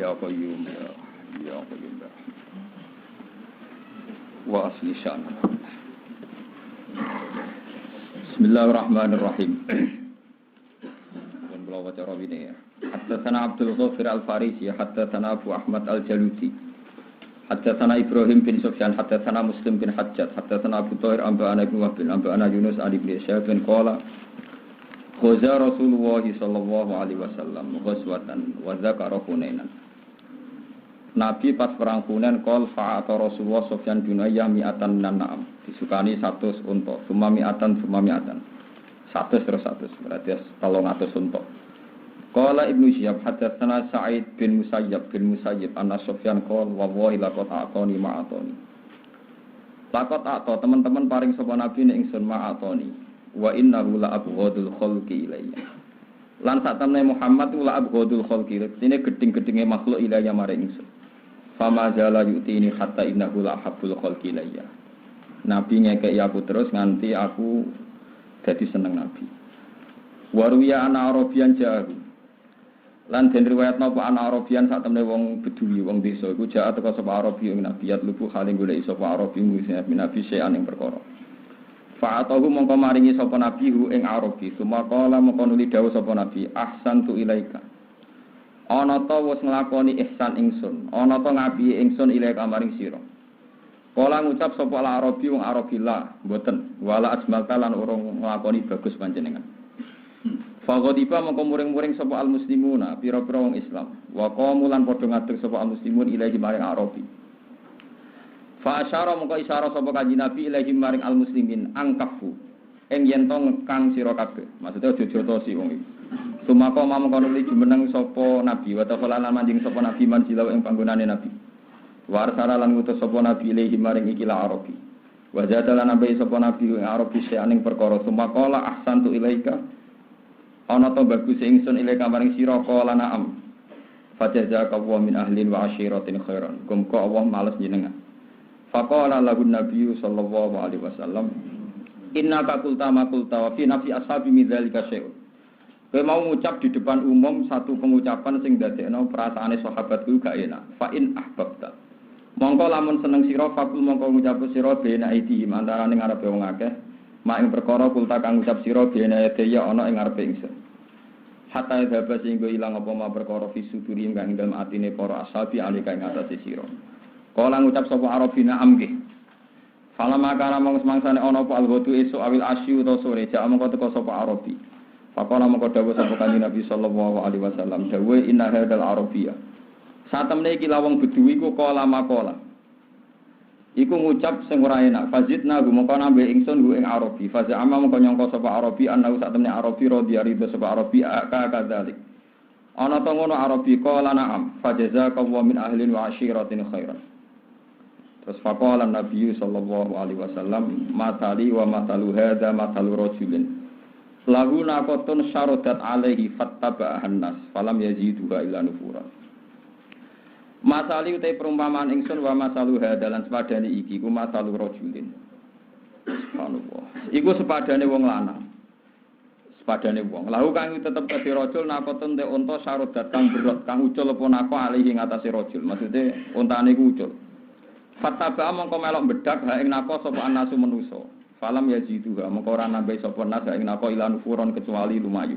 Ya Qayyum ya Qayyum wa asli syan. Bismillahirrahmanirrahim. Dan beliau baca rawine ya. Haddatsana Abdul Ghafir Al-Farisi, haddatsana Abu Ahmad Al-Jalusi. Haddatsana Ibrahim bin Sufyan, haddatsana Muslim bin Hajjaj, haddatsana Abu Thahir Anba'ana Ibnu Wahb, Anba'ana Yunus an Ibnu Syihab qala Ghaza Rasulullah sallallahu alaihi wasallam ghazwatan wa dzakara Hunainan. Nabi pas perang Hunain qol fa'ata Rasulullah Sufyan bin Uyainah mi'atan na'am. Disukani 100 unta, summa mi'atan. 100 terus 100 berarti 300 unta. Qala Ibnu Syihab haddatsana Sa'id bin Musayyib anna Sufyan qol wallahi laqad a'tani ma'atani. Laqad a'ta teman-teman paring sapa Nabi ning ingsun ma'atani. Wa innahu la abghadul khalqi ilayya. Lan sak temne Muhammad la abghadul khalqi, artine geding-gedinge makhluk ilayya maring ingsun. Fama jala yu'tini hatta innahu la habbul khalqi ilayya. Nabi ngekeki aku terus nganti aku dadi seneng Nabi. Waruya ana Arabian jahu. Lan den riwayatna apa ana Arabian sak temne wong Bedui, wong desa iku jaa teka sapa Arabi ing Nabi yat lubu hale golek sapa Arabi Nabi sean ing perkara. Fa'atahu mongko maringi sapa Nabi hu ing Arabi, sumaqala mongko nuli dawuh sapa Nabi, ahsantu ilaika. Ana ta wis nglakoni ihsan ingsun, ana ta ngapihi ingsun ilaika maring sira. Kala ngucap sapa Arabi wong Arabi la, mboten, wala ajmalka lan urung nglakoni bagus panjenengan. Faqadiba mongko muring-muring sapa al-muslimuna, pira-pira wong Islam. Wa qamu lan padha ngadeg sapa al-muslimun ilahi maring Arabi. Fa asyara mongko isyara sapa kanjeng Nabi ilahi maring al-muslimin angkafu ing yen to ngekang sira kabeh. Maksude aja jotosi wong iki. Sumaka mongko nuli jumeneng sapa Nabi wa ta'ala lan manjing sapa Nabi manjilaw ing panggonane Nabi. Warsara lan ngutus sapa Nabi ilahi maring iki la Arabi. Wa jadala nabi sapa Nabi ing Arabi seaning perkara sumaka la ahsantu ilaika. Ana to bagus ingsun ilaika maring sira qala na'am. Fajazaka wa min ahlin wa ashiratin khairan. Kumka Allah males jenengan. Faqala lahu Nabi sallallahu alaihi wasallam innaka qulta ma qulta wa fi nafsi ashabi min dzalika syai'un. Kowe mau ngucap di depan umum satu pengucapan sing dadekno perasaane sahabatku gak enak. Fa in ahbabta. Mongko lamun seneng sira fakul mongko ngucap sira bena iki antarané ngarepe wong akeh. Mak ing perkara kulta kang ngucap sira bena ya ana ing ngarepe ingsun. Hatta dhaba sing ilang apa ma perkara fisuduri kang dalem atine para ashabi alika ing atase sira. Kala ngucap sapa Arabina amge. Fala makana mong semangsane ana apa alghadu esuk awil asyu utawa sore jak mongko teko sapa Arabi. Faqala mongko dawuh sapa kanjeng Nabi sallallahu alaihi wasallam dawuh inna hadzal arabiyya. Satemene iki lawang Bedui iku kala makola. Iku ngucap sing ora enak. Fazidna mongko nambah ingsun ing Arabi. Faza amma mongko nyangka sapa Arabi ana satemene Arabi radhiyallahu sapa Arabi ka kadzalik. Ana to ngono Arabi kala na'am. Fajazaka wa min ahlin wa ashiratin khairan. Terus faqala Nabi sallallahu alaihi wasallam matali wa matalu hadza matalu rajulin lahu naqatun syaradat alaihi fattaba'ahan nas falam yaziduha illa nufura. Masali utai perumpamaan ingsun wa masalu hadza lan sepadane iki ku matalu rajulin. Subhanallah. Iku sepadane wong lanang. Sepadane wong. Lahu kang tetep kedhe rajul naqatun te unta syaradat kang berot kang ucul apa nako alaihi ngatasé rajul. Maksude untane iku ucul. Fataba mongko melok bedak ha ing nako sapa anasu manusa. Falam yajiduha mongko ora nambahi sapa nas ing nako ilan furon kecuali lumayu.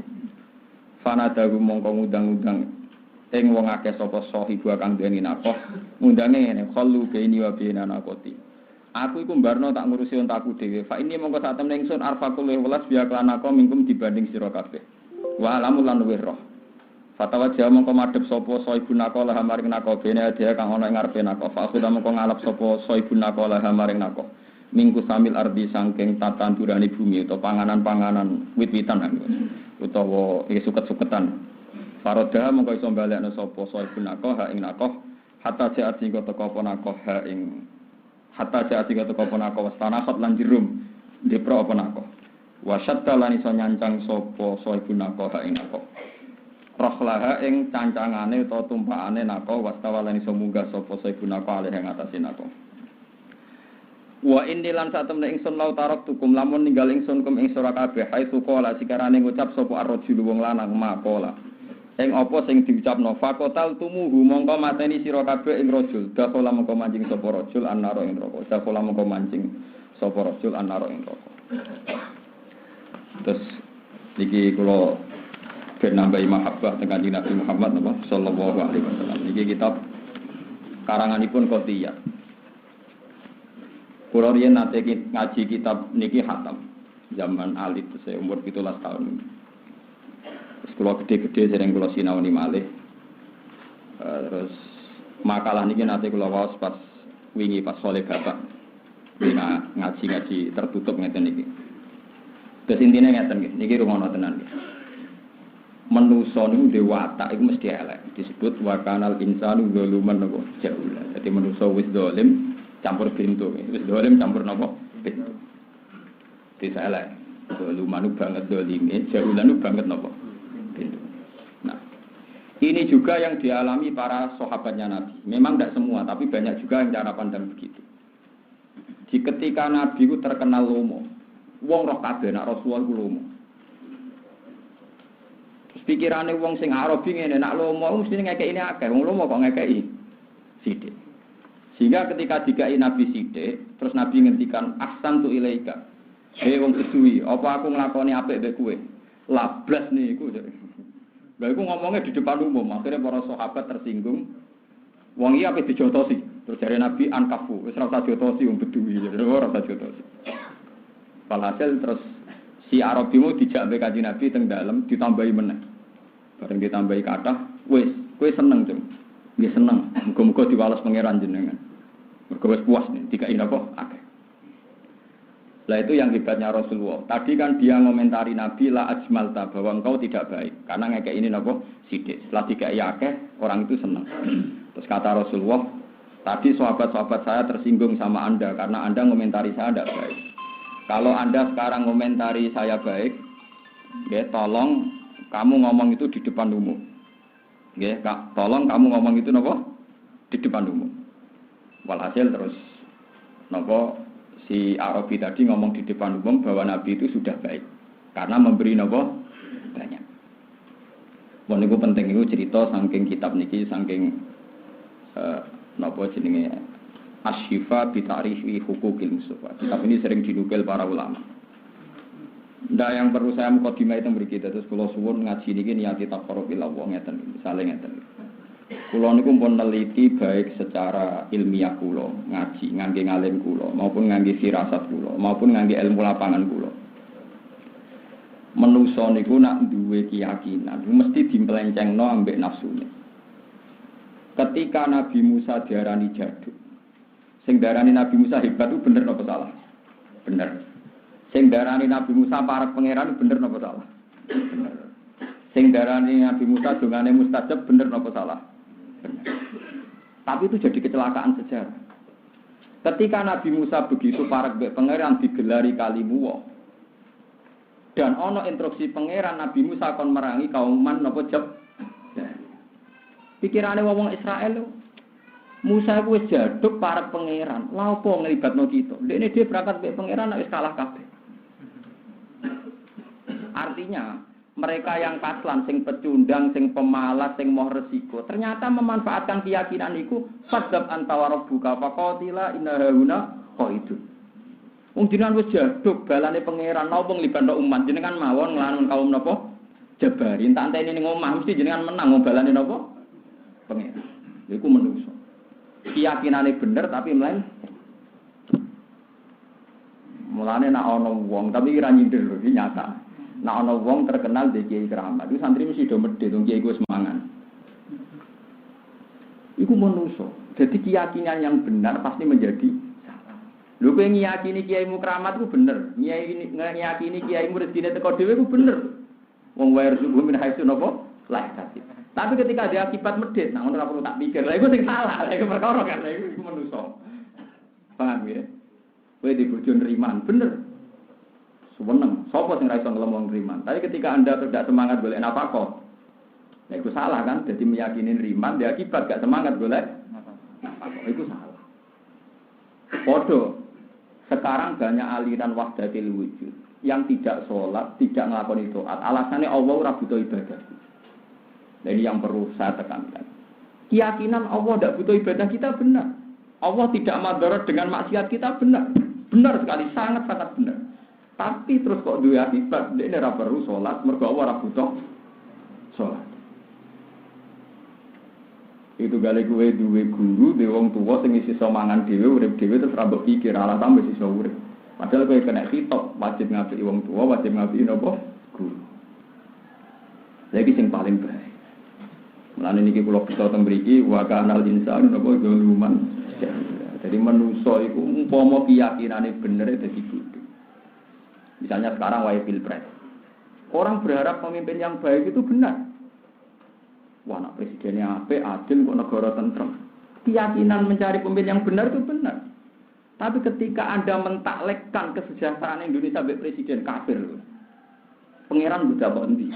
Fanadahu mongko ngundang-undang ing wong akeh sapa sahibu kang dene nako. Ngundange ngene, khallu baini wa baina naqoti. Aku iku mbarno tak ngurusi untaku dhewe. Fa ini mongko sak temne ingsun arfaqul welas biya klanako mingkum dibanding sira kabeh. Wa alamul lan wirah. Fatawa jawa mongko madhep sapa saibun nako lah maring nako bene dia kang ana ing ngarepe nako. Fa sudah mongko ngalap sapa saibun nako lah maring nako. Minggu samil ardi sangking tatandurane bumi utawa panganan-panganan wit-witan utawa suket-suketan. Faroda mongko iso balekno sapa saibun nako ha ing nako hatta jaat sing teko apa nako ha ing hatta jaat sing teko apa nako wastanakhat lan jerum depro apa nako. Wa syatta lan iso nyancang sapa saibun nako ha ing nako. Rohlaha ing cancangane utawa tumpakane nako wastawalan iso munggah sapa saibun nako alih ing atase nako. Wa indilan satemene ingsun lau tarok tukum lamun ninggal ingsun kum ing sira kabeh haitsu qala sikarane ngucap sapa ar-rajul wong lanang makola. Ing apa sing diucapno fakotal tumuhu mongko mateni sira kabeh ing rajul dakhala mongko mancing sapa rajul annara ing neraka dakhala mongko mancing sapa rajul annara ing neraka. Terus iki kula ben nambahi mahabbah teng Nabi Muhammad sallallahu alaihi wasallam. Iki kitab karanganipun Qotiyah. Kula riyen nate ngaji kitab niki khatam zaman alit saya umur 17 tahun. Terus kula gede-gede sering kula sinaoni malih. Terus makalah niki nate kula waos pas wingi pas soleh bapak. Ngaji-ngaji tertutup ngeten niki. Terus intine ngeten niki rungono tenan niki. Manusa niku dhewe watak iku mesti elek. Disebut wa kanal insanu zaluman napa jaulah. Dadi manusa wis zalim campur pintu. Wis zalim campur napa pintu. Desa elek. Zaluman banget zalime, jaulan banget napa pintu. Nah, ini juga yang dialami para sahabatnya Nabi. Memang tidak semua, tapi banyak juga yang cara pandang begitu. Di ketika Nabi itu terkenal lomo, wong roh kabeh nak Rasulullah ku lomo. Terus pikirane wong sing Arabi ngene nak lomo mesti ngekeki ini akeh, wong lomo kok ngekeki sithik. Sehingga ketika dikai Nabi sithik, terus Nabi ngendikan ahsantu ilaika. Hei wong kesuwi, apa aku nglakoni apik mbek kowe? Lablas niku. Lha iku ngomongnya di depan umum, akhirnya para sahabat tersinggung. Wong iki ape dijotosi. Terus jare Nabi ankafu, wis ora usah jotosi wong beduwi, ora usah jotosi. Walhasil terus si Arabi mau dijak mbek Kanjeng Nabi teng dalem ditambahi meneh. Bareng ditambahi kathah, wis kowe seneng, Cung. Nggih seneng. Muga-muga diwales pangeran jenengan. Mergo wis puas nih, dikai napa akeh. Lah itu yang hebatnya Rasulullah. Tadi kan dia ngomentari Nabi la ajmalta bahwa engkau tidak baik karena ngekek ini napa sithik. Setelah dikai akeh, orang itu senang. Terus kata Rasulullah, tadi sahabat-sahabat saya tersinggung sama Anda karena Anda ngomentari saya tidak baik. Kalau Anda sekarang ngomentari saya baik, ya tolong kamu ngomong itu di depan umum. Ya, tolong kamu ngomong itu napa di depan umum. Walhasil terus napa si Arabi tadi ngomong di depan umum bahwa Nabi itu sudah baik karena memberi napa banyak. Mun niku penting niku cerita saking kitab niki saking napa jenenge Asy-Syifa bi Ta'rifi Huquqil Mustafa. Kitab ini sering dinukil para ulama. Ndak yang perlu saya mukadimah itu mriki terus kula suwun ngaji niki niati taqarrub ila Allah ngeten misale ngeten. Kula niku pun neliti baik secara ilmiah kula, ngaji ngangge ngalim kula maupun ngangge firasat kula maupun ngangge ilmu lapangan kula. Manusa niku nak duwe keyakinan mesti dimplencengno ambek nafsune. Ketika Nabi Musa diarani jaduk, sing darani Nabi Musa hebat itu bener napa salah? Bener. Sing darani Nabi Musa parek pangeran bener napa salah? Bener. Sing darani Nabi Musa dongane mustajab bener napa salah? Benar. Tapi itu jadi kecelakaan sejarah. Ketika Nabi Musa begitu parek mbek pangeran digelari kalimuwa. Dan ana instruksi pangeran Nabi Musa kon merangi kauman napa jeb. Pikirane wong Israel Musa wis jaduk parek pangeran. Lha opo nglibatno kita? Dekne dhewe berangkat mbek pangeran nek wis kalah kabeh. Artinya mereka yang paslan, sing pecundang, sing pemalas, sing moh resiko, ternyata memanfaatkan keyakinan itu fadzab antawarabbuka faqatila inna hauna qaidun. Wong jenengan wis jaduk balane pangeran napa nglibatno umat jenengan mawon nglawan kaum napa Jabari tak anteni ning omah mesti jenengan menang wong balane napa pangeran. Iku menungso. Keyakinane bener tapi mlaen mulane nek ana wong tapi ora nyindir lho iki nyata. Nah, ana wong terkenal di Kiai Keramat, itu santri mesti do medhit, wong kiai ku semangan. Iku manusa. Jadi keyakinan yang benar pasti menjadi salah. Lho kowe ngiyakini kiaimu Keramat ku bener, ngiyakini kiaimu rezekine teko dhewe ku bener. Wong wae rezeki min haitsu napa? Lah kasih. Tapi ketika dia akibat medhit, nah ngono ora perlu tak pikir. Lah iku sing salah, lha iku perkara kan, lha iku manusa. Paham ya? Kowe di bojo nriman, bener. Seneng, sapa sing ra iso ngelem nriman. Tapi ketika Anda tidak semangat golek nafkah, ya itu salah kan? Jadi meyakini nriman dia akibat gak semangat golek nafkah. Itu salah. Podo. Sekarang banyak aliran wahdatil wujud yang tidak sholat, tidak nglakoni taat. Alasannya Allah ora butuh ibadah. Jadi yang perlu saya tekankan. Keyakinan Allah tidak butuh ibadah kita benar. Allah tidak madarat dengan maksiat kita benar. Benar sekali, sangat-sangat benar. Tapi terus kok duwe akibat, dia ora perlu sholat, mergo ora butuh sholat. Itu gale kuwe duwe guru, duwe wong tuwa sing iso mangan dhewe, urip dhewe terus ra mbok pikir ala tambah iso urip. Padahal kowe kena khitab, wajib ngabdi wong tuwa, wajib ngabdi napa? Guru. Lagi sing paling baik. Mulane niki kula bisa teng mriki wa kanal insan napa zaluman. Jadi manusa iku umpama keyakinane bener dadi guru. Misalnya sekarang wae pilpres. Orang berharap pemimpin yang baik itu benar. Wah, anak presidennya apik, adil kok negara tentrem. Keyakinan mencari pemimpin yang benar itu benar. Tapi ketika Anda mentaklekkan kesejahteraan Indonesia sebagai presiden kafir loh. Pangeran udah kok endi?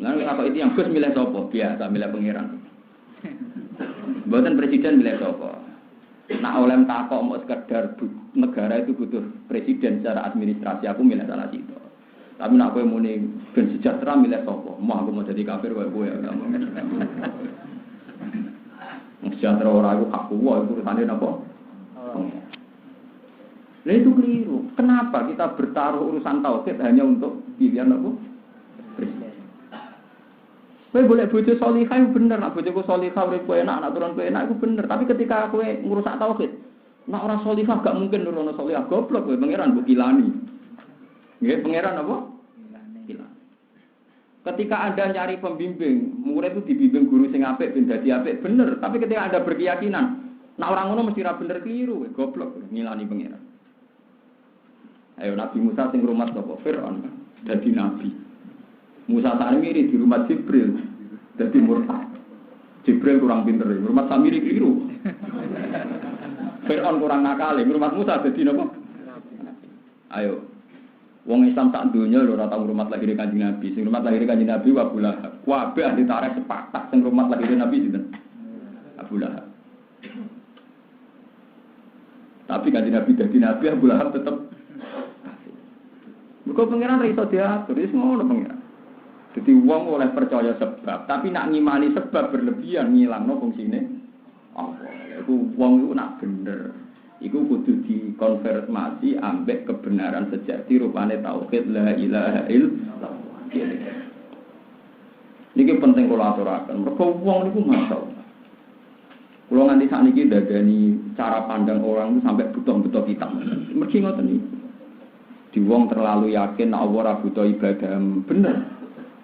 Nah, apa itu yang Gus milih sapa? Biasa milih pangeran. Mboten presiden milih sapa. Nak oleh takok mau sekedar negara itu butuh presiden secara administrasi, aku milih salah situ. Tapi nak kowe muni ben sejahtera milih sapa? Mau aku mau jadi kafir kowe ya. Sejahtera ora aku hak kuwo itu urusane napa? Nah itu keliru. Kenapa kita bertaruh urusan tauhid hanya untuk pilihan apa? Presiden. Kowe boleh bojo salihah itu bener, nak bojoku salihah urip kowe enak, nak turun kowe enak itu bener. Tapi ketika kowe ngurusak tauhid, nak ora salihah gak mungkin nurono salihah, goblok kowe pangeran mbok kilani. Nggih, pangeran apa? Kilani. Ketika Anda nyari pembimbing, murid itu dibimbing guru sing apik ben dadi apik, bener. Tapi ketika Anda berkeyakinan, nak orang ngono mesti ra bener keliru, goblok ngilani pangeran. Ayo Nabi Musa sing rumat sapa? Firaun dadi nabi. Musa Samiri di rumah Jibril jadi murtad. Jibril kurang pinter, rumah Samiri keliru. Fir'aun kurang nakal, rumah Musa jadi apa? Ayo, wong Islam tak dunia lho ora tau rumah lahir Kanjeng Nabi. Sing rumah lahir Kanjeng Nabi Abu Lahab. Kabeh ahli tarikh sepakat sing rumah lahir Nabi sinten? Abu Lahab. Tapi Kanjeng Nabi dadi nabi, Abu Lahab tetep kafir. Mergo pangeran ra iso diatur, wis ngono pangeran. Jadi wong oleh percaya sebab, tapi nak ngimani sebab berlebihan ngilangno fungsine Allah. Iku wong iku nak bener, iku kudu dikonfirmasi ambek kebenaran sejati rupane tauhid la ilaha illallah. Niki penting kula aturaken. Mergo wong niku masalah. Kula nganti sakniki dadani cara pandang orang itu sampai butuh-butuh kita. Mergi ngoten iki. Di wong terlalu yakin nek Allah ora butuh ibadah bener.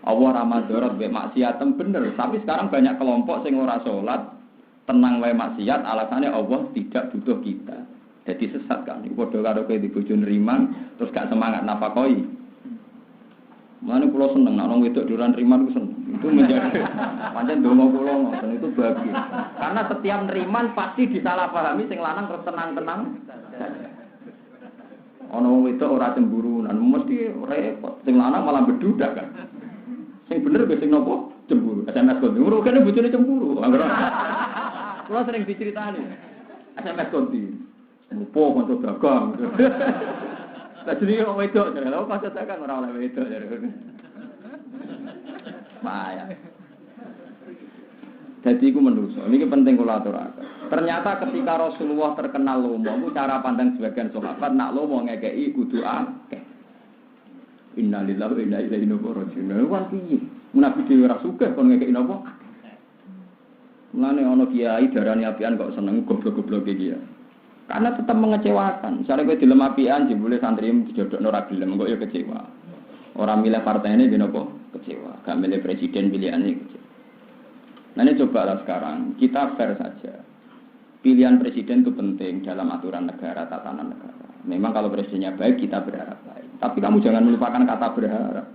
Allah ramadharat mek maksiat bener, tapi sekarang banyak kelompok sing ora salat, tenang wae maksiat, alasannya Allah tidak butuh kita. Jadi sesat kan. Iku padha karo kowe di bojo nriman terus gak semangat nafakoi. Mane kula seneng nek wong wedok duran nriman ku seneng. Itu menjadi pancen donga kula ngoten itu bagus. Karena setiap nriman pasti disalahpahami sing lanang terus tenang-tenang. Ana wong wedok ora cemburu, mesti repot. Sing lanang malah bedudak kan. Sing bener wis sing nopo? Cemburu. SMS konti. Urukane bojone cemburu. Kula sering diceritani. SMS konti. Opo kanca dagang. Lah jenenge wong wedok, lha kanca dagang ora oleh wedok. Bahaya. Jadi iku menungso. Niki penting kula aturaken. Ternyata ketika Rasulullah terkenal lomo, itu cara pandang sebagian sahabat nak lomo ngekeki kudu akeh. Innalillahi wa inna ilaihi raji'un. Wan piye? Nabi dhewe ora sugih kon ngekeki napa? Mulane ana kiai darani apian kok seneng goblok-goblok iki ya. Karena tetap mengecewakan. Misalnya kowe dilem apian jebule santri dijodokno ora gelem kok ya kecewa. Ora milih partainya ben apa? Kecewa. Gak milih presiden pilihane kecewa. Nah ini cobalah sekarang kita fair saja. Pilihan presiden itu penting dalam aturan negara, tatanan negara. Memang kalau presidennya baik kita berharap baik. Tapi kamu jangan melupakan kata berharap.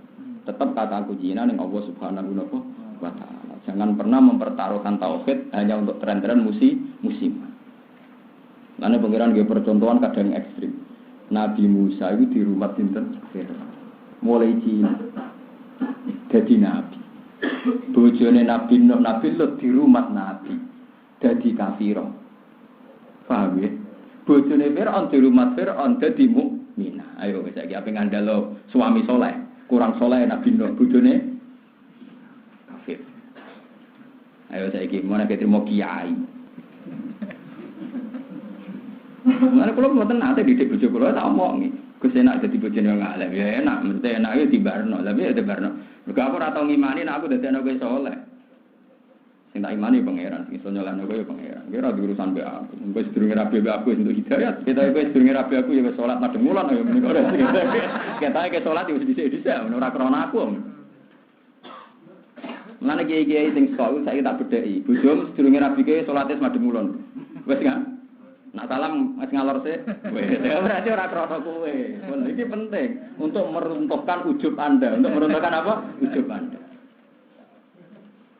Tetap kata kuncinya yang Allah Subhanahu wa Ta'ala. Jangan pernah mempertaruhkan tauhid hanya untuk tren-tren musiman. Karena pengiran dia percontohan kadang ekstrim. Nabi Musa itu di rumah sinten mulai Cina jadi nabi. Bojone Nabi Nuh, Nabi Lut di rumah Nabi jadi kafirah. Paham ya? Bojone Fir'aun di rumah Fir'aun jadi mukminah. Ayo saiki ape ngandalo suami soleh, kurang soleh Nabi Nuh bojone kafir. Ayo saiki mana ketrimo kiai. Mana kalau mboten nate didik bojo kula tak omongi. Gus enak dadi bojone wong alim. Ya enak, mesti enak yo dibarno. Tapi ya dibarno. Mergo aku ora tau ngimani nek aku dadi anak kowe saleh. Sing tak imani pangeran, sing iso nyolano kowe ya pangeran. Kowe ora urusan mbek aku. Kowe sedurunge rabi mbek aku untuk hidayat. Kita kowe sedurunge rabi aku ya wis salat madheng mulan ya menika ora. Kita ke salat wis dhisik-dhisik ora krana aku. Mulane kiai-kiai sing sekolah saiki tak bedheki. Bojomu sedurunge rabi kowe salate madheng mulan. Wis kan? Nak salam wis ngalor sik. Wis berarti ora krana kowe. Iki penting untuk meruntuhkan ujub Anda, untuk meruntuhkan apa? Ujub Anda.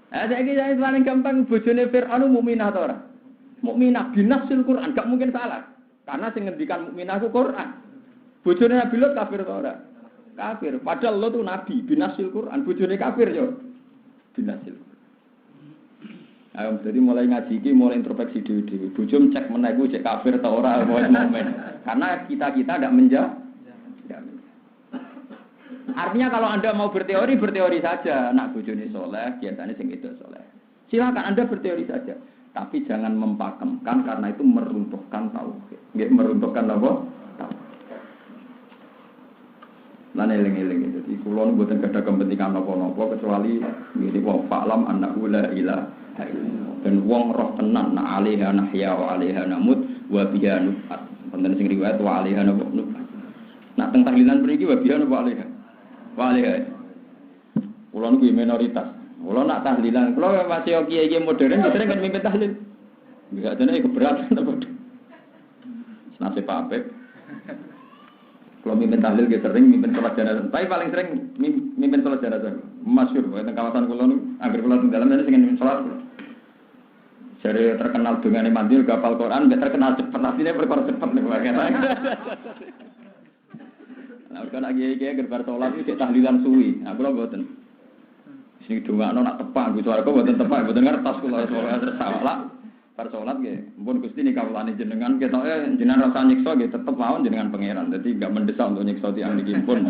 Saiki paling gampang bojone Fir'aun mukminah ta ora? Mukminah binasil Quran, gak mungkin salah. Karena sing ngendikan mukminah ku Quran. Bojone Nabi Lut kafir ta ora? Kafir. Padahal Lut itu nabi binasil Quran, bojone kafir yo. Binasil. Ayo jadi mulai ngaji iki mulai introspeksi dhewe-dhewe. Bojom cek meneh kuwi cek kafir ta ora mau mukmin. Karena kita tidak menjawab. Artinya kalau Anda mau berteori saja. Nak bojone soleh, biasanya sing itu soleh. Silakan Anda berteori saja. Tapi jangan mempakemkan karena itu meruntuhkan tauhid. Nggih meruntuhkan apa? Tauhid. Lan eling-eling jadi kula mboten gadah kepentingan napa-napa kecuali ngene wong fa'lam annahu la ilaha dan wong roh tenan na alaiha nahya wa alaiha namut wa biha nufat. Wonten sing riwayat wa alaiha nufat. Nak teng tahlilan mriki wa biha wa alaiha. Wa alaiha. Kula niku minoritas. Kula nak tahlilan, kula masih kiai-kiai modern sering kan mimpin tahlil. Enggak jane keberatan apa. Senase papek. Kalau mimpin tahlil kita sering mimpin sholat jenazah. Tapi paling sering mimpin sholat jenazah. Masyhur di kawasan kula niku agar kula teng dalam sing mimpin sholat. Jadi terkenal dengan mandil gapal Quran, enggak terkenal cepat, aslinya perkara cepat nih kata. Nah, kalau lagi gerbar sholat itu tahlilan suwi. Aku lo buatin. Sini dua nak tepak, gitu aku buatin tepak, buatin ngertas kalau sholat tersalah. Par sholat gitu. Pun gusti nih kawulane jenengan, kita jenengan rasa nyiksa gitu, tetap mawon jenengan pangeran. Jadi enggak mendesak untuk nyiksa tiang dikimpun.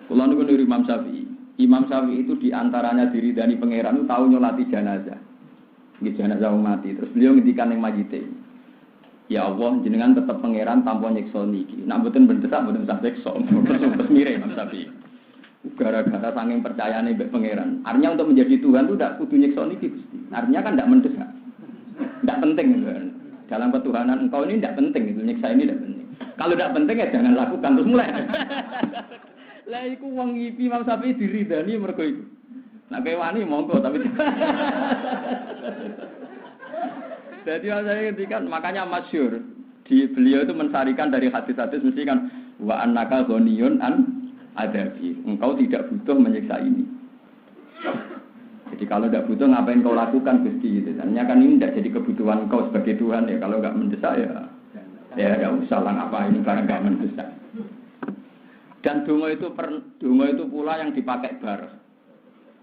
Kulo niku niru Imam Syafi'i. Imam Syafi'i itu diantaranya diridani pangeran itu tahu nyolati jenazah. Nggih jenazah mati. Terus beliau ngendikan ning majite. Ya Allah, jenengan tetap pangeran tanpa nyiksa niki. Nek mboten mendesak mboten usah nyiksa. Terus mirip Imam Syafi'i. Gara-gara saking percayane mbek pangeran. Artinya untuk menjadi Tuhan itu tidak kudu nyiksa niki Gusti. Artinya kan tidak mendesak. Tidak penting kan. Dalam ketuhanan engkau ini tidak penting itu nyiksa ini tidak penting. Kalau tidak penting ya jangan lakukan terus mulai. Lah iku wong ngipi Imam Syafi'i diridani mergo iku. Nek kewani monggo tapi jadi saya ngendikan makanya masyhur di beliau itu mensarikan dari hadis-hadis mesti kan wa annaka ghaniyun an adabi. Engkau tidak butuh menyiksa ini. Jadi kalau tidak butuh ngapain kau lakukan Gusti gitu. Artinya kan ini tidak jadi kebutuhan kau sebagai Tuhan ya. Kalau enggak mendesak ya enggak usah lah ngapain barang enggak mendesak. Dan donga itu pula yang dipakai bareng.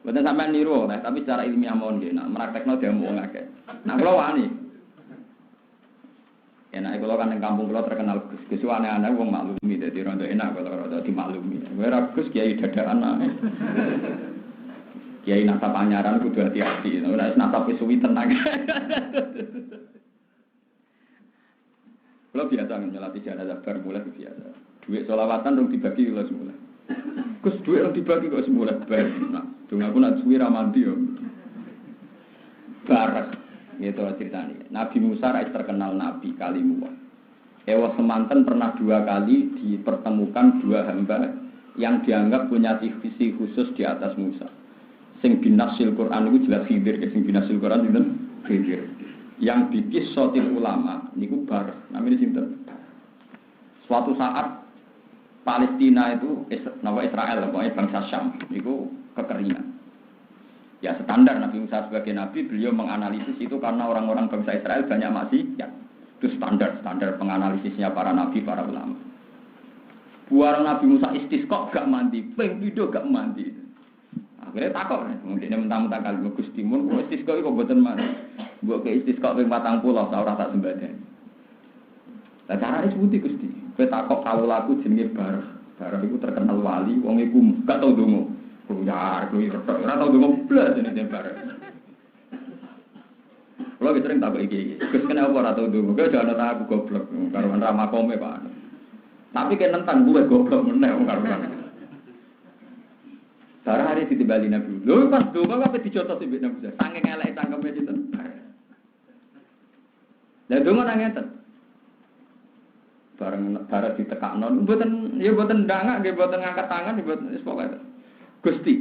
Mboten sampean niru tapi secara ilmiah mawon nggih. Nah, praktekno demo wong akeh. Nah, kula wani. Enak kula kan ning kampung kula terkenal Gus aneh-aneh wong maklumi dadi rondo enak kalau rondo dimaklumi. Ora Gus kiai dadakan ae. Kiai nasab anyaran kudu hati-hati. Ora nasab wis suwi tenang. Kula biasa nyelati jenazah bar mulai biasa. Duit solawatan dong dibagi kalau semula. Kus duit dong dibagi kok semula bar. Nah, dong aku nak suwi ramanti yo. Barat, gitu ceritanya. Nabi Musa terkenal Nabi Kalimullah. Ewa semanten pernah 2 kali dipertemukan 2 hamba yang dianggap punya visi khusus di atas Musa. Sing binasil Quran itu jelas Khidir, sing binasil Quran itu Khidir. Yang bikis sotil ulama niku bar, namanya sinten. Suatu saat Palestina itu, nama Israel, pokoknya bangsa Syam, itu kekeringan. Ya standar Nabi Musa sebagai Nabi, beliau menganalisis itu karena orang-orang bangsa Israel banyak maksiat. Itu standar penganalisisnya para nabi, para ulama. Buarang Nabi Musa istisqa gak mandi, ping video gak mandi. Akhirnya takut, mungkin mentang-mentang kali Gusti Mun, istisqa itu mboten mandi. Mbok ke istisqa ping 40 ora tak sembadan. Lah carane sebuti Gusti. Kowe takok kawulaku jenenge Barah. Barah iku terkenal wali, wong iku gak tau ndonga. Kluyar tok. Ora tau ndonga blas ini tembar. Kalau kita sering takut iki, Gus kenapa ora tau ndonga? Kok ana tak aku goblok karo ra makome Pak. Tapi kan nentang gue goblok meneh karo kan. Barang hari ditibali Nabi. Lho pas ndonga apa dicotos mbek Nabi. Saking eleke cangkeme sinten. Lah ndonga nang ngeten. Bareng ditekakno mboten ya mboten ndangak nggih mboten ngangkat tangan mboten wis pokoke. Gusti.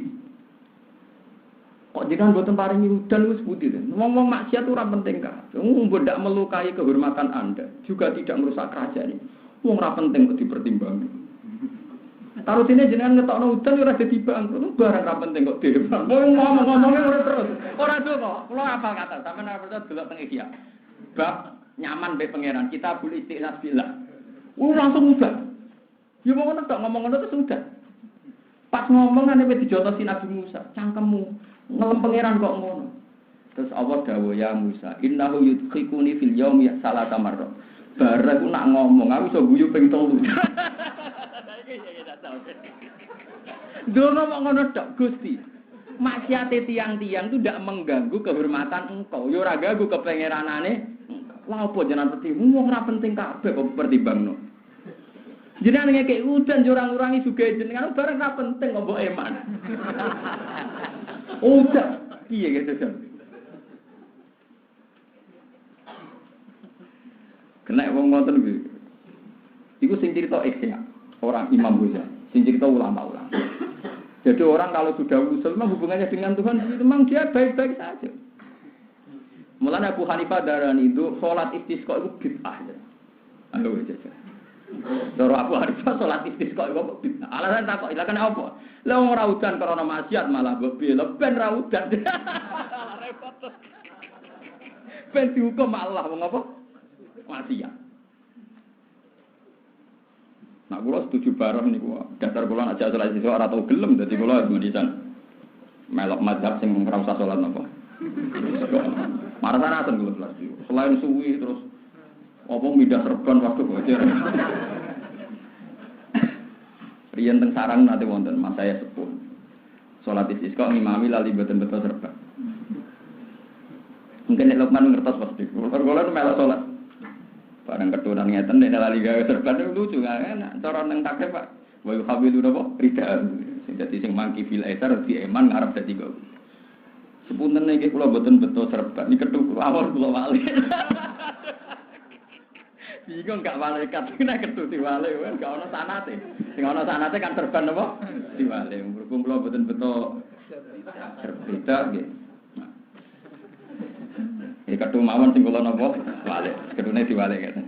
Kok jenengan mboten paringi udan wis putih to. Ngomong maksiat ora penting ka. Mbok ndak melukai kehormatan Anda, juga tidak merusak kerajaan ini. Wong ora penting kok dipertimbangkan. Taruh sini jenengan ngetokno udan ora dadi bangkrut, barang ora penting kok dhewe. Ngomong-ngomongnya ora terus. Ora donga, kula apal kata, sampeyan ora percaya delok teng Ihya. Bab nyaman be pangeran, kita boleh istighfar billah. Langsung udah. Ya mau ngono tok ngomong ngono terus udah. Pas ngomong ngene wis dijotosi Nabi Musa, cangkemmu ngelem pangeran kok ngono. Terus Allah dawuh ya Musa, innahu yudkhikuni fil yaumi salata marra. Bareng nak ngomong aku iso guyu ping 3. Dua ngomong ngono tok Gusti. Maksiate tiang-tiang itu tidak mengganggu kehormatan engkau. Ya ora ganggu kepengeranane. Lah opo jenengan peti wong ora penting kabeh kok pertimbangno. Jenengan ngekek udan jurang-urangi sugih jenengan bareng ora penting kok mbok eman. Udah piye gitu kan. Kena wong ngoten iki. Iku sing cerita Ihya, orang Imam Ghazali, sing cerita ulama-ulama. Jadi orang kalau sudah usul memang hubungannya dengan Tuhan itu memang dia baik-baik saja. Mulanya Abu Hanifah darani itu sholat istisqa itu bid'ah. Ayo aja. Cara Abu Hanifah sholat istisqa itu bid'ah. Alasan tak kok ilakan apa? Lah wong ora udan karena maksiat malah mbok piye? Ben ra udan. Repot. Ben dihukum Allah wong apa? Maksiat. Nah, kula setuju bareng niku. Dasar kula aja salat istisqa ora tau gelem dadi kula menisan. Melok mazhab sing ora usah salat napa. Marah-marahan kula kelas iki. Selain suwi terus apa midah serban waktu bocor. Riyen teng sarang nate wonten mas saya sepuh. Salat istisqa ngimami lali betul-betul serban. Mungkin nek Lukman ngertos pasti. Kula melok salat. Barang keturunan ngeten nek lali gawe serban lucu kan enak. Cara nang takeh Pak. Wa yuhabilu napa? Rida. Sing dadi sing mangki fil aisar di eman ngarep dadi kok. Sepunten iki kula boten beto serban. Iki kethu awon kula wali. Bingung gak malaikat nek kethu diwale kan gak ono sanate. Sing ono sanate kan serban napa? Diwale. Berhubung kula boten beto serban nggih. Iki kethu mawon sing kula napa? Wale. Kedune diwale kan.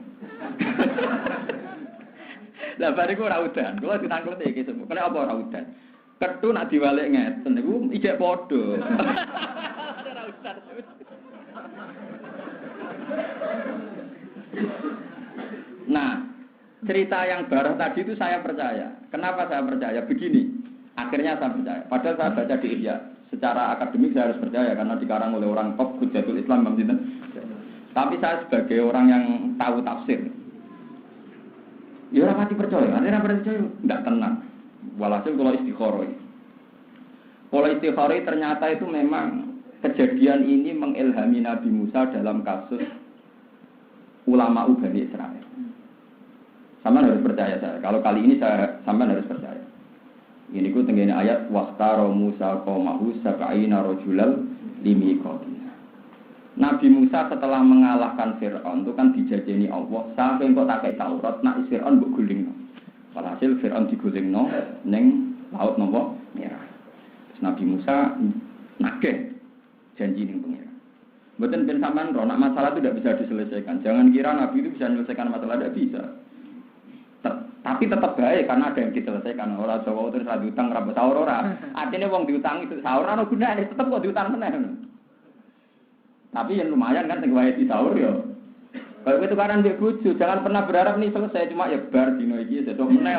Lah bariku ora udan. Kula ditangkleti iki semua. Kene apa ora udan? Kethu nak diwale ngeten niku ijek padha. Ora udan. Nah, cerita yang barat tadi itu saya percaya. Kenapa saya percaya? Begini. Akhirnya saya percaya. Padahal saya baca di Ihya. Secara akademik saya harus percaya karena dikarang oleh orang top Hujjatul Islam Imam Sinten. Tapi saya sebagai orang yang tahu tafsir. Ya ora pati percaya, ora percaya enggak tenang. Walhasil kalau istikharah. Kalau istikharah ternyata itu memang kejadian ini mengilhami Nabi Musa dalam kasus ulama Bani Israel. Sampeyan harus percaya saya. Kalau kali ini sampeyan harus percaya. Ini ku tenggene ayat waqtara Musa qaumahu sab'ina rajulal limiqatina. Nabi Musa setelah mengalahkan Fir'aun itu kan dijajeni Allah sampai kok tak Taurat nak Fir'aun mbok gulingno. Walhasil Fir'aun digulingno ning laut napa merah. Terus Nabi Musa nagih janji ning pengira. Mboten ben sampean ro nak masalah itu tidak bisa diselesaikan. Jangan kira Nabi itu bisa menyelesaikan masalah, tidak bisa. Tapi tetap baik karena ada yang diselesaikan. Ora Jawa terus ra diutang ra sahur ora. Artine wong diutangi sahur ora gunane, tetep kok diutang meneh. Tapi yang lumayan kan sing wae di sahur ya. Kalau itu karan mbek bojo, jangan pernah berharap nih selesai cuma ya bar dino iki sesuk meneh.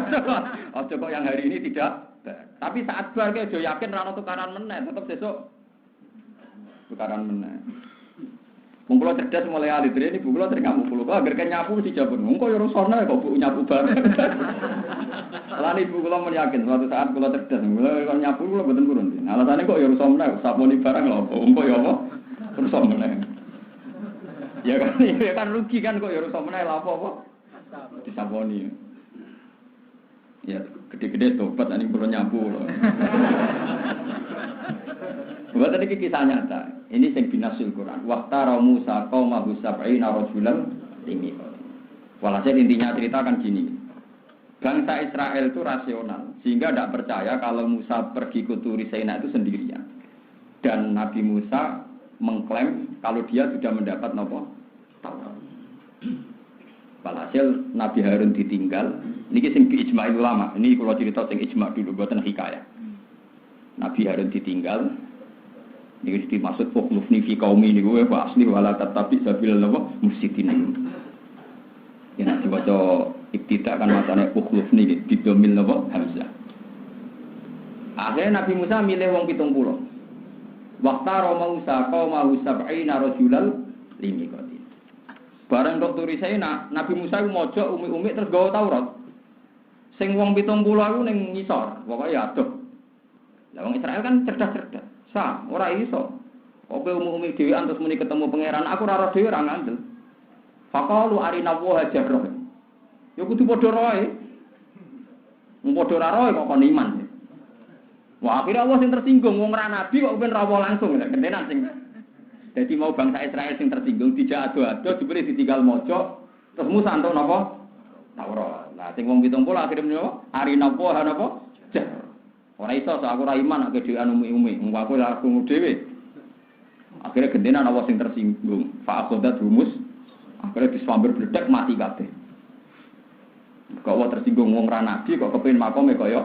Aja kok yang hari ini tidak. Tapi saat bar ke aja yakin ra ono tukaran meneh, tetep sesuk tukaran meneh. Wong kula cerdas mulai alit ini bu kula sering ngamuk kula. Agar kan nyapu dijabut. Wong kok yo rusone kok bu nyapu bareng. Lan ibu kula meyakin suatu saat kula cerdas. Kula kon nyapu kula mboten purun. Alasane kok yo rusone saponi barang lho. Wong kok yo apa? Rusone. Ya kan rugi kan kok yo rusone lha apa? Disaponi. Ya gede-gede tobat ani kula nyapu lho. Buat tadi kisah nyata. Ini sing binasul Quran. Waqtara Musa qaumahu sab'ina rajulan limiqat. Walhasil intinya cerita kan gini. Bangsa Israel itu rasional sehingga tidak percaya kalau Musa pergi ke Turi Sinai itu sendirian. Dan Nabi Musa mengklaim kalau dia sudah mendapat nopo Taurat. Walhasil Nabi Harun ditinggal. Niki sing ijma ulama. Ini kalau cerita sing ijma dulu buatan hikayah. Nabi Harun ditinggal. Ini dimaksud foklufni fi kaumi ini gue asli wala tetapi sabil apa mufsidin ini. Yang nanti baca ibtidak kan matanya foklufni didomil apa hamzah. Akhirnya Nabi Musa milih wong 70. Waqtara Musa qaumahu sab'ina rajulal limiqatin. Bareng dok turi saya Nabi Musa mojo umi-umi terus gawa Taurat. Sing wong 70 iku ning ngisor, pokoke ya adoh. Lah wong Israel kan cerdas-cerdas. Sah, ora iso. Kok umi-umi dhewean terus muni ketemu pangeran, aku ora ora dhewe ora ngandel. Faqalu arina wa hajarah. Ya kudu padha roe. Wong padha ora roe kok kon iman. Wah, akhirnya Allah sing tersinggung wong ora nabi kok ben rawo langsung lho kentenan sing. Dadi mau bangsa Israel sing tersinggung dijak ado-ado diberi ditinggal mojo terus Musa entuk napa? Taurat. Lah sing wong 70 akhirnya menapa? Arina wa napa? Jah. Ora iso aku ora iman nek dhewean umi-umi, wong aku ora krungu dhewe. Akhire gendenan apa sing tersinggung, fa akhodat rumus. Akhire disambar bledek mati kabeh. Kok wae tersinggung wong ra nabi kok kepengin makome kaya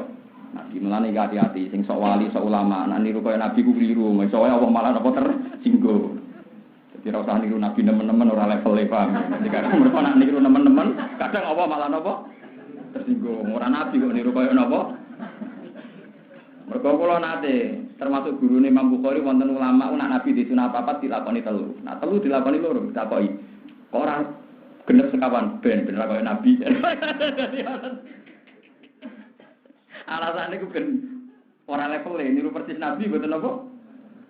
nabi. Mulane hati-hati sing sok wali, sok ulama, nek niru kaya nabi ku kliru, iso wae apa malah apa tersinggung. Dadi ora usah niru nabi nemen-nemen ora level paham. Dadi kadang mereka nek niru nemen-nemen, kadang apa malah napa tersinggung. Ora nabi kok niru kaya napa? Mereka kula nate termasuk gurune Imam Bukhari wonten ulama nak nabi disunah papat dilakoni telu. Nah telu dilakoni loro ditakoki. Kok ora genep sekawan ben kaya nabi. Alasane ku ben ora level niru persis nabi mboten apa?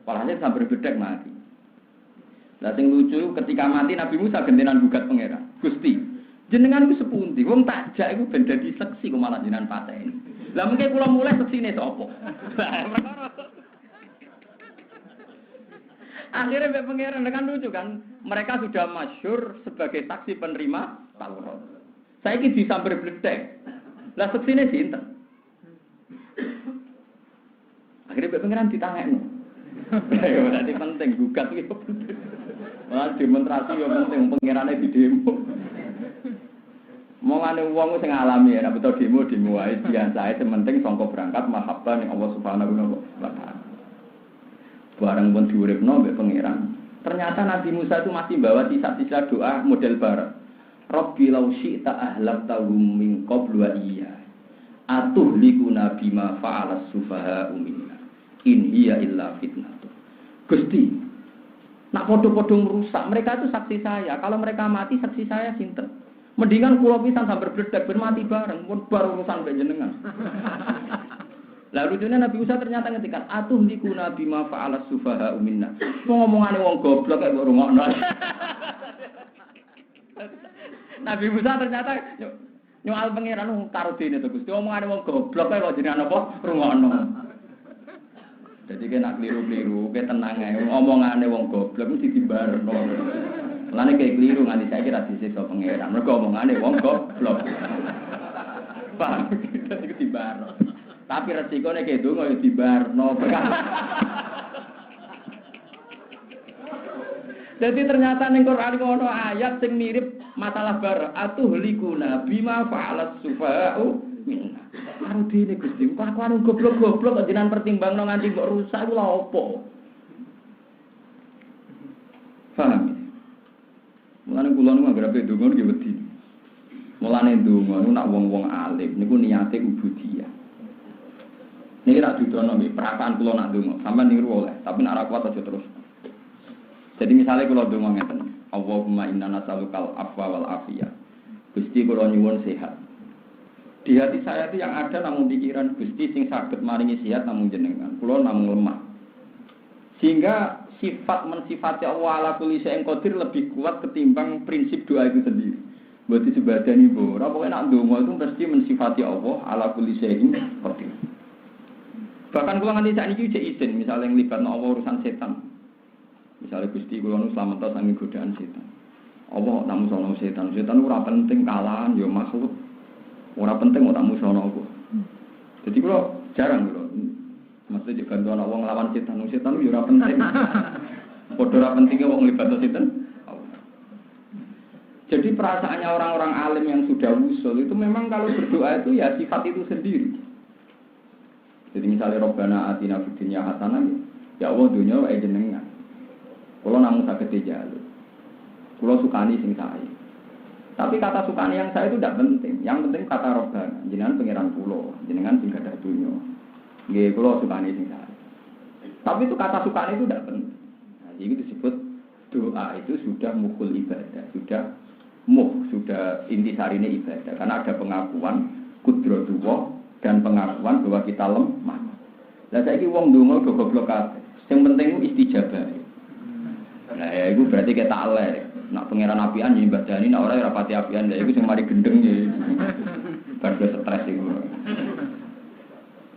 Walhasil sambil bedek mati. Lah sing lucu ketika mati Nabi Musa gentenan gugat pangeran. Gusti, jenengan iku sepundi? Wong takjak iku ben dadi seksi kok malah jenengan pateni. Lah mungkin kula mulai seksine sapa? Akhirnya Mbak Pangeran kan lucu kan, mereka sudah masyhur sebagai saksi penerima Taurat. Saiki disambar bledek. Lah seksine sinten? Akhirnya Mbak Pangeran ditangekno. Ya berarti penting gugat iki penting. Malah demonstrasi yo penting pangerane di demo. Mongane wong sing alami ya, nek beto demo wae biasa ae penting sangka berangkat mahabbah ning Allah Subhanahu wa taala. Bareng pun diuripno mbek pangeran. Ternyata Nabi Musa itu masih bawa sisa-sisa doa model barat. Rabbi law syi'ta ahlaktahum min qablu wa iyya. Atuhlikuna bima fa'ala sufaha'u minna. In hiya illa fitnah. Gusti, nak padha-padha merusak, mereka itu saksi saya. Kalau mereka mati saksi saya sinten? Mendingan kula pisan sambar bledek ben mati bareng, pun baru urusan panjenengan. Lah lucunya Nabi Musa ternyata ngendikan atuh liku nabi ma fa'ala sufaha minna. Ngomongane wong goblok kok rungokno. Nabi Musa ternyata nyoal pangeran karo dene to Gusti. Ngomongane wong goblok kok jenengan apa rungokno. Jadi kena keliru-keliru, ke tenang ae. Ngomongane wong goblok mesti dibarno. Lane kayak keliru nganti saiki ra disiksa pangeran. Mergo omongane wong goblok. Paham? Iku dibarno. Tapi resikone kayak donga yo dibarno. Jadi ternyata ning Quran ono ayat sing mirip masalah bar atuhlikuna bima fa'alas sufa'u minna. Karo dene Gusti, kelakuan goblok-goblok kok jenengan pertimbangno nganti kok rusak iku lha opo? Paham? Mulane kula nu anggere ndonga nggih wedi. Mulane ndonga nu nak wong-wong alim niku niate ubudiyah. Niki tak dudono nggih, perasaan kula nak ndonga, sampeyan niru oleh, tapi nak ora kuat aja terus. Jadi misalnya kula ndonga ngeten. Allahumma inna nas'alukal afwa wal afiyah. Gusti kula nyuwun sehat. Di hati saya itu yang ada namun pikiran Gusti sing saged maringi sehat namun jenengan. Kula namung lemah. Sehingga sifat mensifati Allah ala kulli syai'in qadir lebih kuat ketimbang prinsip doa itu sendiri. Berarti sebadani bu, ora pokoke nak ndonga itu mesti mensifati Allah ala kulli syai'in qadir. Bahkan kula nganti sakniki iki izin misalnya nglibatno Allah urusan setan. Misalnya Gusti kula nu slamet saking godaan setan. Allah nak musono setan. Setan ora penting kalahan ya makhluk. Ora penting ora musono apa. Jadi kula jarang kula mesti dibantu ana wong nglawan setan. Setan yo ora penting. Padha ora pentinge wong nglibatno setan. Jadi perasaannya orang-orang alim yang sudah wusul itu memang kalau berdoa itu ya sifat itu sendiri. Jadi misalnya Rabbana atina fid dunya hasanah ya Allah dunya wae jenengan. Kula namung saged dijaluk. Kula sukani sing sae. Tapi kata sukani yang saya itu tidak penting. Yang penting kata Rabbana, jenengan pangeran kula, jenengan sing gadah dunya. Nggih kula sukani sing sae. Tapi itu kata sukani itu tidak penting. Nah, itu disebut doa itu sudah mukul ibadah, sudah intisarine ibadah karena ada pengakuan qudratullah dan pengakuan bahwa kita lemah. Lah saiki wong ndonga do goblok kabeh. Sing penting ku istijabah. Lah ya iku berarti kita aleh. Nak pangeran apian ya ibadani, nak ora pati apian. Lah iku sing mari gendeng ya. Bar stres iku.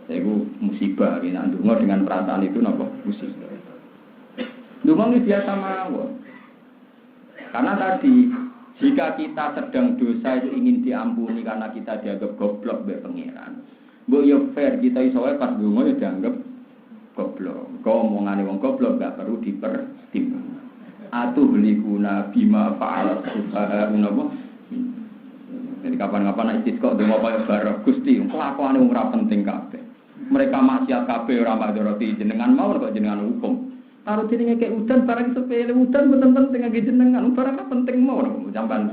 Iku musibah iki nak ndonga dengan perasaan itu napa musibah. Ndonga iki biasa mawon. Karena tadi jika kita sedang dosa itu ingin diampuni karena kita dianggap goblok oleh pangeran. Mbok yo fair kita iso wae pas ndonga ya dianggap goblok. Kok omongane wong goblok gak perlu dipertimbang. Atuhlikuna bima fa'al subhanahu napa. Jadi kapan-kapan istisqa ndonga kaya bareng Gusti, kelakuane ora penting kabeh. Mereka maksiat kabeh ora madharati jenengan mawon kok jenengan hukum. Taruh jenenge kayak udan barang sepele udan mboten penting nggih jenengan barang apa penting mawon sampean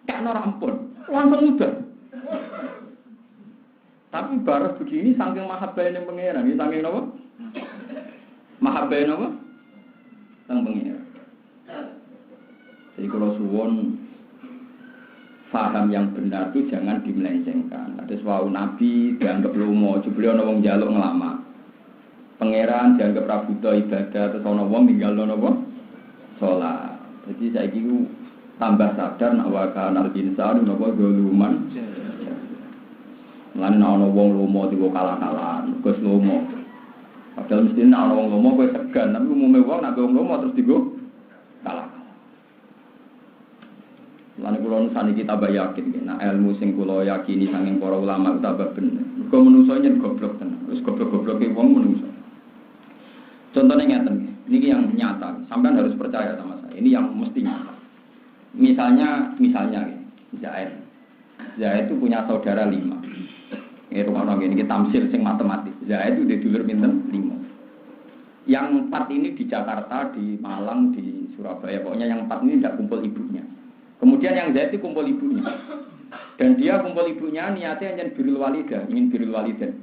kan ora ampun langsung udan. Tapi baru begini saking mahabbahane pangeran iki saking napa? Mahabbahane napa? Sang pangeran. Jadi kalau suwon paham yang benar itu jangan dimelencengkan. Ada suatu nabi dianggap lomo, jebule ana wong njaluk ngelama. Pangeran dianggap ra buta ibadah terus ana wong ninggalno napa? Salat. Jadi saiki ku tambah sadar nek wa kana al-insanu napa zaluman. Lan ana wong lomo diwo kalah-kalahan, Gus lomo. Padahal mesti nek ana wong lomo kowe segan, tapi umume wong nek wong lomo terus digo kalah. Lan kula saniki tambah yakin nek ilmu sing kula yakini saking para ulama tambah bener. Mergo menungso nyen goblok tenan. Wis goblok-gobloke wong menungso. Contohnya ngeten, ini yang nyata. Sampean harus percaya sama saya. Ini yang mesti nyata. Misalnya, Zaid. Zaid itu punya saudara 5. Ini rumah orang ini tamsil sing matematis. Zaid itu didulur pinten 5. Yang 4 ini di Jakarta, di Malang, di Surabaya. Pokoknya yang 4 ini tidak kumpul ibunya. Kemudian yang Zaid itu kumpul ibunya. Dan dia kumpul ibunya niatnya hanya birrul walidah, ingin birrul walidain.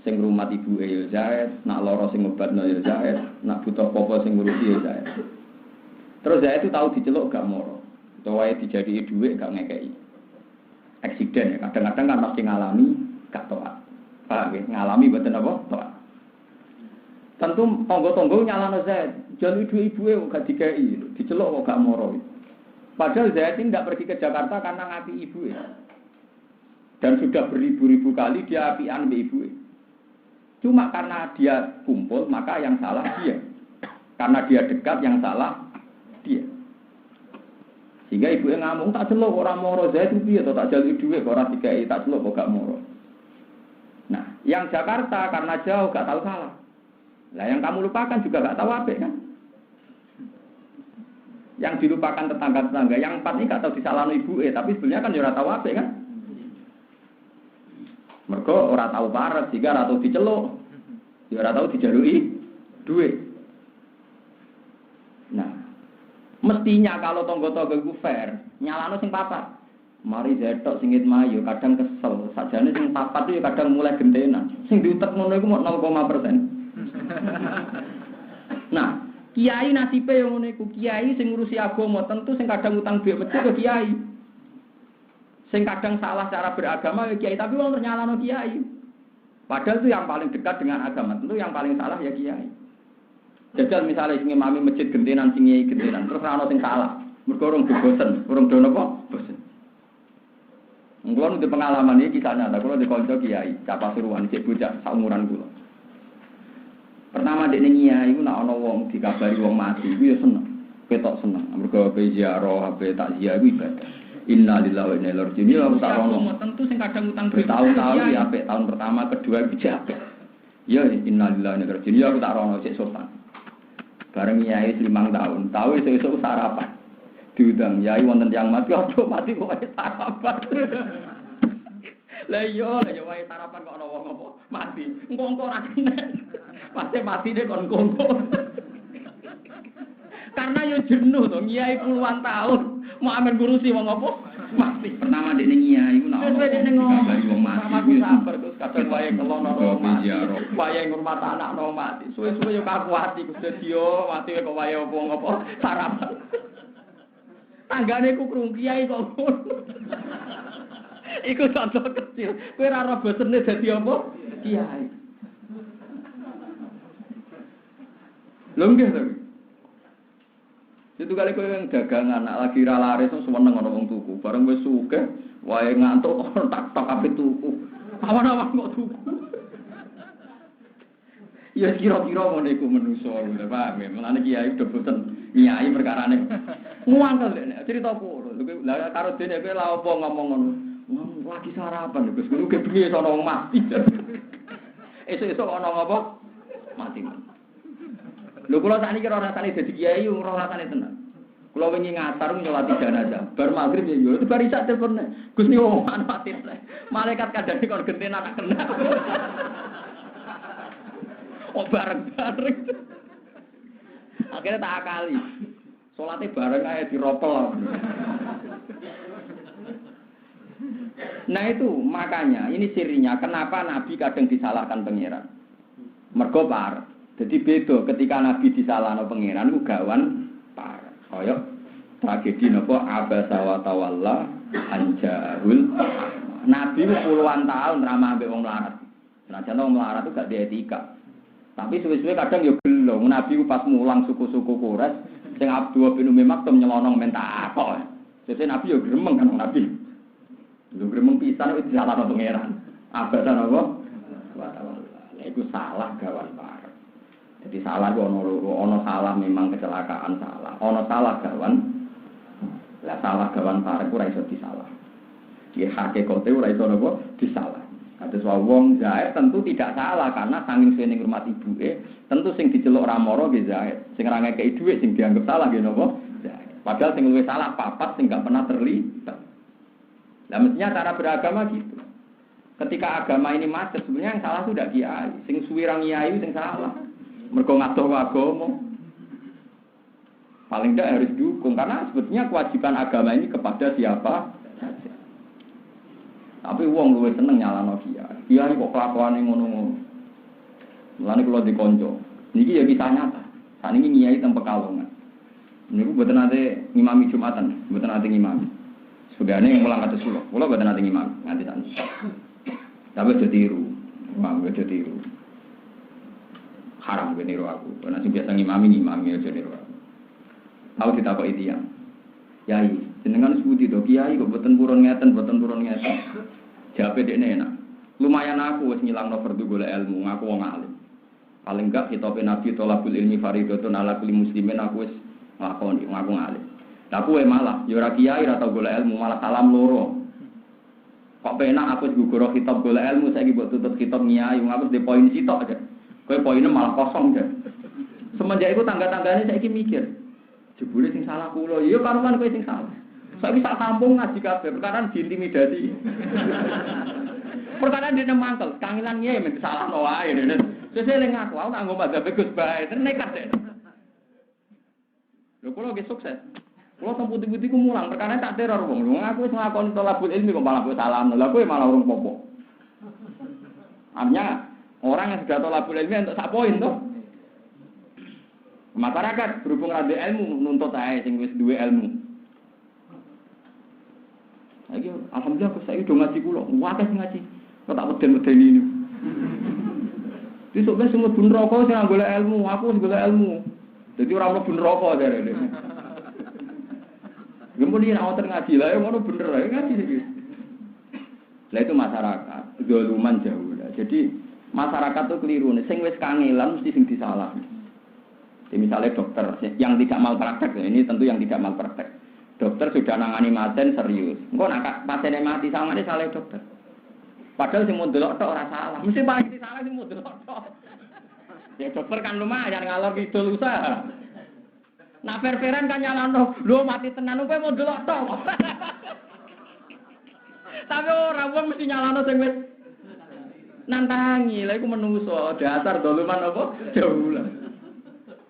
Sing rumat ibu ya Zaid, nak loro sing ngobatno ya Zaid, nak butuh apa sing ngurusi ya Zaid. Terus Zaid itu tahu diceluk gak moro. Utawa dijadii dhuwit gak ngekeki. Eksiden ya, kadang-kadang kan mesti ngalami gak taat. Paham nggih? Ngalami mboten apa? Taat. Tentu tonggo-tonggo nyalano Zaid, jalu ibu-ibuke gak dikeki, diceluk kok gak moro. Padahal Zaid ini tidak pergi ke Jakarta karena ngapi ibuke. Dan sudah beribu-ribu kali dia apian mbek ibuke. Cuma karena dia kumpul, maka yang salah dia. Karena dia dekat, yang salah dia. Sehingga ibunya ngomong, tak celok orang moro Zaid itu atau tak jalui duit, orang dikai tak celok kok gak moro. Nah, yang Jakarta karena jauh gak tahu salah. Nah, yang kamu lupakan juga gak tahu apa kan? Yang dilupakan tetangga-tetangga, yang 4 ini gak tahu disalahno ibunya, tapi sebenarnya kan ya ora tahu apa kan? Mergo ora tahu parek, sehingga ora tahu diceluk. Ya ora tahu dijalui duit. Nah, mestinya kalau tonggo-tonggo iku fair, nyalano sing papat. Mari zetok singit mayu, kadang kesel. Sajane sing papat itu ya kadang mulai gentenan. Sing diutek ngono iku mau 0,%. Nah, Kiai nasibe yang ngono iku, kiai sing ngurusi agama tentu sing kadang utang duit masjid ke kiai. Sing kadang salah cara beragama ya kiai, tapi wong nyalano kiai. Padahal itu yang paling dekat dengan agama, tentu yang paling salah ya kiai. Jajal misalnya sing imami masjid gentenan sing kiai gentenan, terus ana sing salah. Mergo urung bosen, urung do napa? Bosen. Kulo nu pengalaman iki kisah nyata, kulo di kanca kiai, Capa Suruhan sik bocah saumuran kulo. Pertama dekne nyai iku nek ana wong dikabari wong mati iku ya seneng. Ketok seneng. Mergo ape ziarah, ape takziah iku ibadah. Inna lillahi wa inna ilaihi raji'un. Ya tak ono. Tentu sing kadang utang bertahun-tahun ya apik, tahun pertama, kedua iki apik. Ya inna lillahi wa inna ilaihi raji'un. Ya aku tak ono sik sopan. Bareng nyai 5 tahun, tahu esuk-esuk sarapan. Diundang yai wonten tiyang mati, ojo mati kok sarapan. Lah iya, wae sarapan kok ana wong apa mati. Engko ora kena. Mati deh kon kongko. Karena yo jenuh to, nyai puluhan tahun mau amen ngurusi wong apa mati. Pertama dekne nyai iku nek dikabari wong mati. Aku sabar terus kadang wae kelono wong mati. Wae ngurmat anak no mati. Suwe-suwe yo kakuati Gusti yo mati kok wae apa sarapan. Tanggane ku krung kiai kok ngono. Iku contoh kecil. Kowe ora ora bosene dadi apa? Kiai. Lho nggih to. Itu kali kowe yang dagangan anak lagi ra laris seneng ana wong tuku. Bareng wis sugih, wae ngantuk tak ape tuku. Awan-awan kok tuku. Ya kira-kira ngono iku menungso lho, Pak. Mulane kiai do boten nyai perkarane. Nguangkel nek cerita kono. Lah karo dene kowe lha apa ngomong ngono. Lagi sarapan Gus, kuwi ge bengi ana wong mati. Esuk-esuk ana apa? Mati. Lho kula sakniki ora rasane dadi kiai ora rasane tenan. Kula wingi ngasar nyolati jenazah. Bar magrib ya yo bar isak telepon. Gus niku omongan mati. Malaikat kadane kon genten anak kena. Oh bareng-bareng. Akhirnya tak akali. Salate bareng ae diropel. Nah itu makanya ini sirinya kenapa Nabi kadang disalahkan pangeran. Mergo par. Jadi beda ketika Nabi disalahno pangeran ku gawan par. Kaya tragedi napa abasa wa tawalla anjahul. Nabi puluhan tahun ramah ambek wong melarat. Senajan wong melarat itu gak dietika. Tapi suwe-suwe kadang yo gelo. Nabi pas mulang suku-suku Quraisy sing Abdullah bin Umi Maktum nyelonong mentak kok. Jadi Nabi yo gremeng kan Nabi. Lho gremeng pisan wis disalahno pangeran. Abasa napa? Wa tawalla. Iku salah gawan par. Jadi salah ono salah memang kecelakaan salah. Ono salah gawan. Lah salah gawan par iku ora iso disalah. Ki hakikate ora iso napa disalah. Kados wong Zaid tentu tidak salah karena saking suwene ngurmat ibuke, tentu sing diceluk Ramara nggih Zaid. Sing ora ngekeki dhuwit sing dianggap salah nggih napa? Zaid. Padahal sing luwih salah papat sing enggak pernah terlibat. Lah mestinya cara beragama gitu. Ketika agama ini macet, sebenarnya yang salah itu tidak kiai. Sing suwirang kiai sing salah. Mergo ngatur agama. Paling tidak harus didukung karena sebetulnya kewajiban agama ini kepada siapa saja. Tapi wong luwih seneng nyalano kiai. Kiai kok kelakuane ngono-ngono. Mulane kula dikonco. Niki ya kisah nyata. Saniki kiai teng Pekalongan. Niku mboten nate ngimami Jumatan, mboten nate ngimami. Sugane mulang kados kula. Kula mboten nate ngimami nganti sak. Tapi aja tiru. Mang aja tiru. Haram ben niru aku. Karena sing biasa ngimami aja niru aku. Aku ditakoki tiyang. Yai, jenengan sebuti to kiai kok boten purun ngeten. Jawabe dekne enak. Lumayan aku wis ngilangno fardu golek ilmu, aku wong alim. Paling enggak kitabe Nabi tolabul ilmi fardhatun ala kulli muslimin aku wis nglakoni, aku ngalim. Lah kowe malah ya ora kiai ora tau golek ilmu, malah salam loro. Kok penak aku diguguro kitab golek ilmu saiki mbok tutup kitab kiai, aku di poin sitok aja. Kowe poinnya malah kosong aja. Semenjak itu tangga-tanggane saiki mikir. Jebule sing salah kula, ya karuan kowe sing salah. Saiki sak kampung ngaji kabeh, perkara diintimidasi. Perkara dene mangkel, kangelan ngiye men salahno wae. Sesuk ngaku, aku tak nggo mazhab Gus bae, nekat deh. Lho kula ge sukses. Kula teng putih-putih ku mulang, perkara tak teror wong. Lho aku wis nglakoni tolabul ilmi kok malah kowe salahno. Lah kowe malah urung popo. Artinya orang yang sudah tolabul ilmi untuk sak poin tuh. Masyarakat berhubung ada ilmu nuntut ae sing wis duwe ilmu. Lagi alhamdulillah saya udah ngaji kula, wae ngaji. Kok tak weden-wedeni ini. Besok kan semua bun rokok sing golek ilmu, aku wis golek ilmu. Dadi ora ono bun rokok jarene. Kemudian awak ngaji lah, ngono bener ae ngaji iki. Lah itu masyarakat, zaluman jauh lah. Jadi masyarakat itu keliru nih, sing wis kangelan mesti sing disalah. Jadi misalnya dokter yang tidak malpraktek, ini tentu yang tidak malpraktek. Dokter sudah nangani pasien serius. Engko nak pasiennya mati sangane salah dokter. Padahal sing mau delok tok ora salah. Mesti paling salah sing mau delok tok. Ya dokter kan lumayan ngalor kidul usaha. Nak per-peran kan nyalano, lho mati tenan kowe mau delok tok. Tapi ora wong mesti nyalano sing wis nantangi. Lha iku menungso, dasar doluman apa? Jauh lah.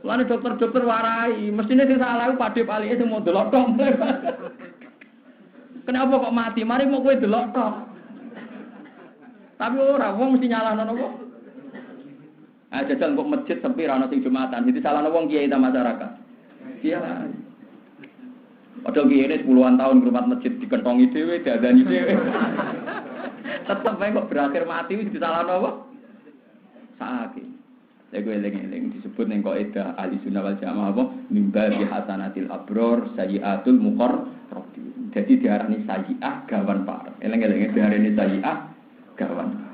Lalu dokter-dokter warai, mestinya sing salah ku padhe palike sing mau delok tok. Kenapa kok mati? Mari mau kowe delok tok. Tapi ora wong mesti nyalahno napa? Ah jajal kok masjid sepi ra ono sing Jumatan. Jadi salahno wong kiai ta masyarakat. Iya. Padahal kiai ini puluhan tahun rumah masjid dikentongi dhewe, diadani dhewe. Tetep ae kok berakhir mati wis disalahno apa? Sakit. Saya eling-eling disebut ning kaidah ahli sunnah wal jamaah apa mimba bi hasanatil abror sayyiatul muqarrabin. Jadi diarani sayyi'ah gawan par. Eling-eling diarani sayyi'ah gawan par.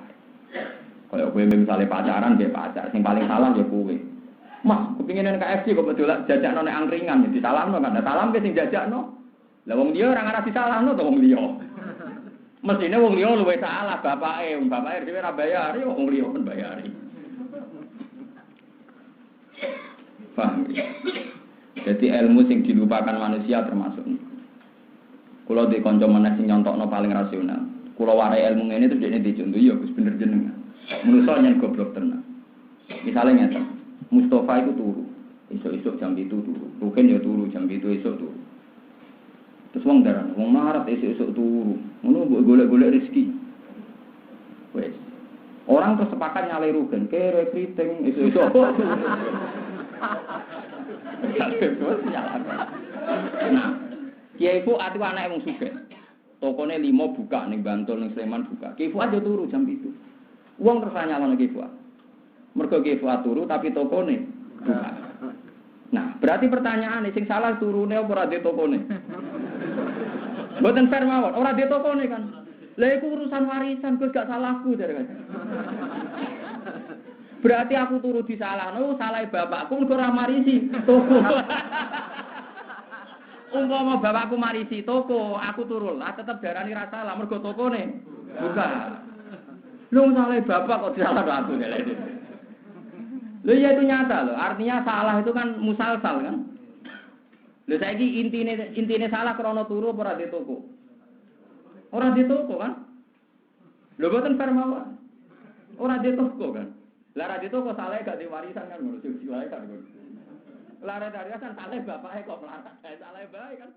Kalau kowe misalnya pacaran dia pacar, sing paling salah ya kowe. Mas, kepingin nang KFC kok betul jajakno nek angkringan ya disalahno kan. Salam ke sing jajakno. Lah wong liya ora ngarah disalahno to wong liya. Mesine wong liya luwih salah bapake dhewe ora bayar, ya wong liya kan bayari. Paham. Jadi ilmu sing dilupakan manusia termasuk ini. Kalau di konco mana sing nyontokno paling rasional. Kalau warai ilmu ini tuh jadi dicontoh ya Gus bener jenengan. Menurut yang goblok tenang. Misalnya nyata, Mustafa itu turu, esok jam itu turu, Rukin ya turu jam itu esok turu. Terus wong darah, wong marah esok turu, ngono golek-golek rezeki. Wes. Orang terus sepakat nyalai Rukin, kere kriting esok. Nah, Kiai Fu ati anake wong sugih. Tokone 5 buka ning Bantul ning Sleman buka. Kiai Fu aja turu jam itu. Wong terus nyalano Kiai Fu. Mergo Kiai Fu turu tapi tokone buka. Nah, berarti pertanyaane sing salah turune apa ora di tokone? Mboten fair mawon, ora di tokone kan. Lah iku urusan warisan, Gus gak salahku jare kan. Berarti aku turu disalahno, salah bapakku mergo ora marisi toko. Umpama bapakku marisi toko, aku turu lah tetep darani ra salah mergo tokone buka. Lu salah bapak kok disalahno aku lho. Lho ya itu nyata loh, artinya salah itu kan musalsal kan. Lho saiki intine salah krana turu apa ora di toko? Ora di toko kan? Lho boten fair mawon. Ora di toko kan? Lara itu kok salah gak diwarisan kan ngurus wae kan. Lara dari kan salah bapake kok melarat, salah bae kan.